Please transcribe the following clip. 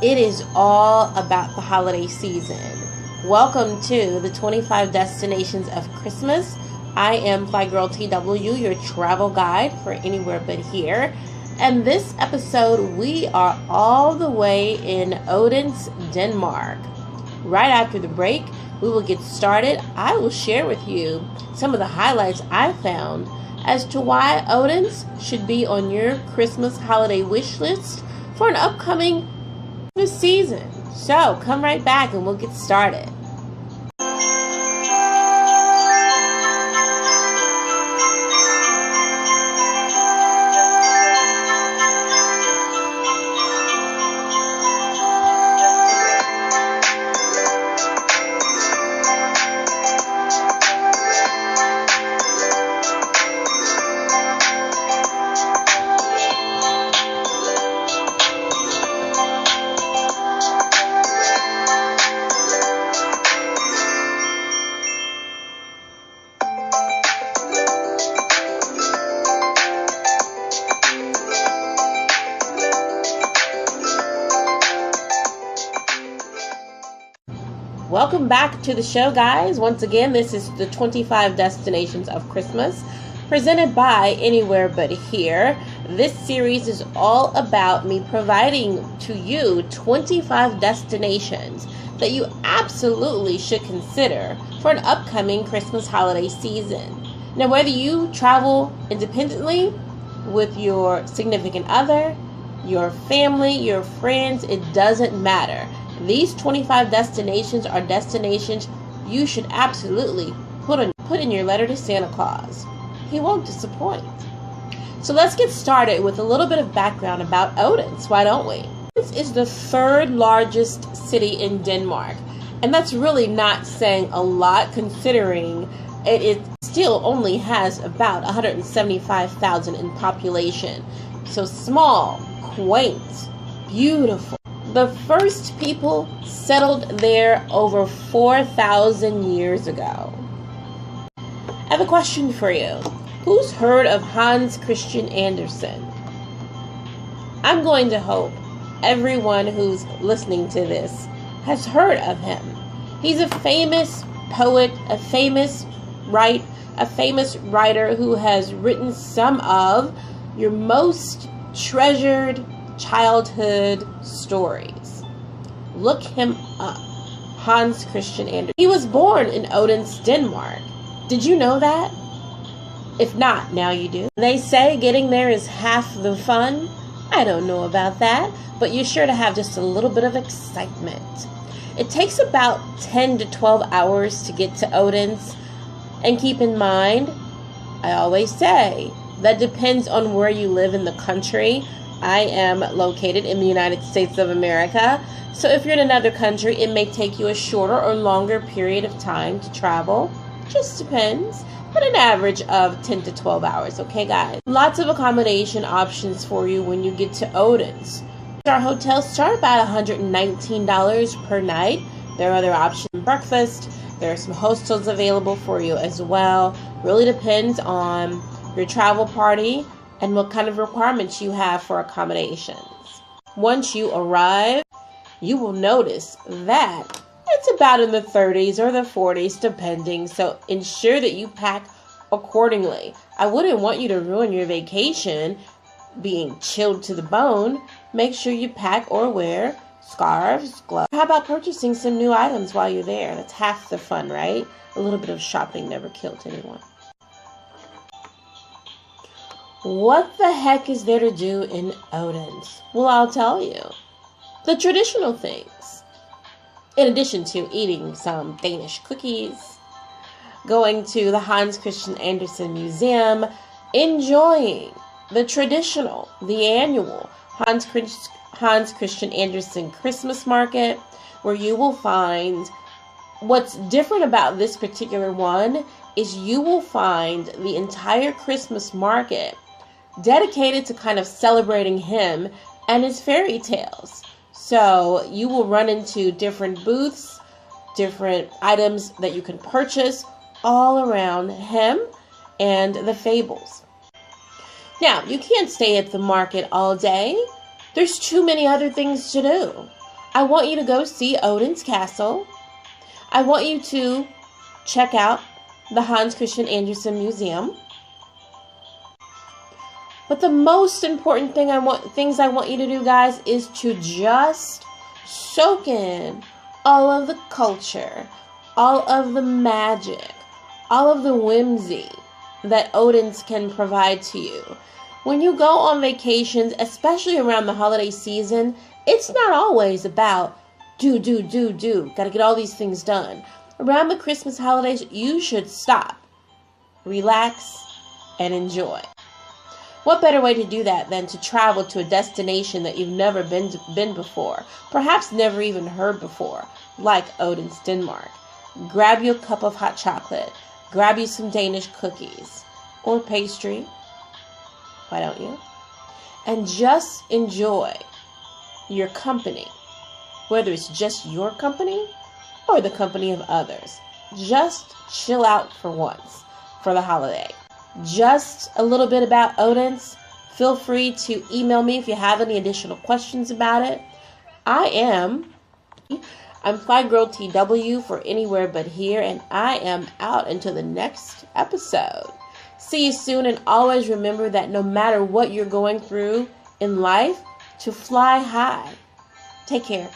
It is all about the holiday season. Welcome to the 25 Destinations of Christmas. I am Fly Girl TW, your travel guide for anywhere but here. And this episode, we are all the way in Odense, Denmark. Right after the break, we will get started. I will share with you some of the highlights I found as to why Odense should be on your Christmas holiday wish list for an upcoming Christmas season. So come right back and we'll get started. Welcome back to the show, guys. Once again, this is the 25 Destinations of Christmas, presented by Anywhere But Here. This series is all about me providing to you 25 destinations that you absolutely should consider for an upcoming Christmas holiday season. Now, whether you travel independently with your significant other, your family, your friends, it doesn't matter. These 25 destinations are destinations you should absolutely put in your letter to Santa Claus. He won't disappoint. So let's get started with a little bit of background about Odense, why don't we? Odense is the third largest city in Denmark, and that's really not saying a lot considering it still only has about 175,000 in population. So small, quaint, beautiful. The first people settled there over 4,000 years ago. I have a question for you. Who's heard of Hans Christian Andersen? I'm going to hope everyone who's listening to this has heard of him. He's a famous poet, a famous writer who has written some of your most treasured childhood stories. Look him up. Hans Christian Andersen. He was born in Odense, Denmark. Did you know that? If not, now you do. They say getting there is half the fun. I don't know about that, but you're sure to have just a little bit of excitement. It takes about 10 to 12 hours to get to Odense. And keep in mind, I always say, that depends on where you live in the country. I am located in the United States of America, so if you're in another country, it may take you a shorter or longer period of time to travel. Just depends, but an average of 10 to 12 hours, okay guys? Lots of accommodation options for you when you get to Odense. Our hotels start about $119 per night. There are other options, breakfast. There are some hostels available for you as well. Really depends on your travel party and what kind of requirements you have for accommodations. Once you arrive, you will notice that it's about in the 30s or the 40s depending, so ensure that you pack accordingly. I wouldn't want you to ruin your vacation being chilled to the bone. Make sure you pack or wear scarves, gloves. How about purchasing some new items while you're there? That's half the fun, right? A little bit of shopping never killed anyone. What the heck is there to do in Odense? Well, I'll tell you. The traditional things. In addition to eating some Danish cookies, going to the Hans Christian Andersen Museum, enjoying the traditional, the annual Hans Christian Andersen Christmas Market, where you will find what's different about this particular one is you will find the entire Christmas market dedicated to kind of celebrating him and his fairy tales. So you will run into different booths, different items that you can purchase all around him and the fables. Now, you can't stay at the market all day. There's too many other things to do. I want you to go see Odense Castle. I want you to check out the Hans Christian Andersen Museum. But the most important things I want you to do, guys, is to just soak in all of the culture, all of the magic, all of the whimsy that Odense can provide to you. When you go on vacations, especially around the holiday season, it's not always about do. Gotta get all these things done. Around the Christmas holidays, you should stop, relax, and enjoy. What better way to do that than to travel to a destination that you've never been before, perhaps never even heard before, like Odense, Denmark. Grab you a cup of hot chocolate, grab you some Danish cookies or pastry, why don't you? And just enjoy your company, whether it's just your company or the company of others. Just chill out for once for the holiday. Just a little bit about Odense. Feel free to email me if you have any additional questions about it. I'm Fly Girl TW for Anywhere But Here, and I am out until the next episode. See you soon, and always remember that no matter what you're going through in life, to fly high. Take care.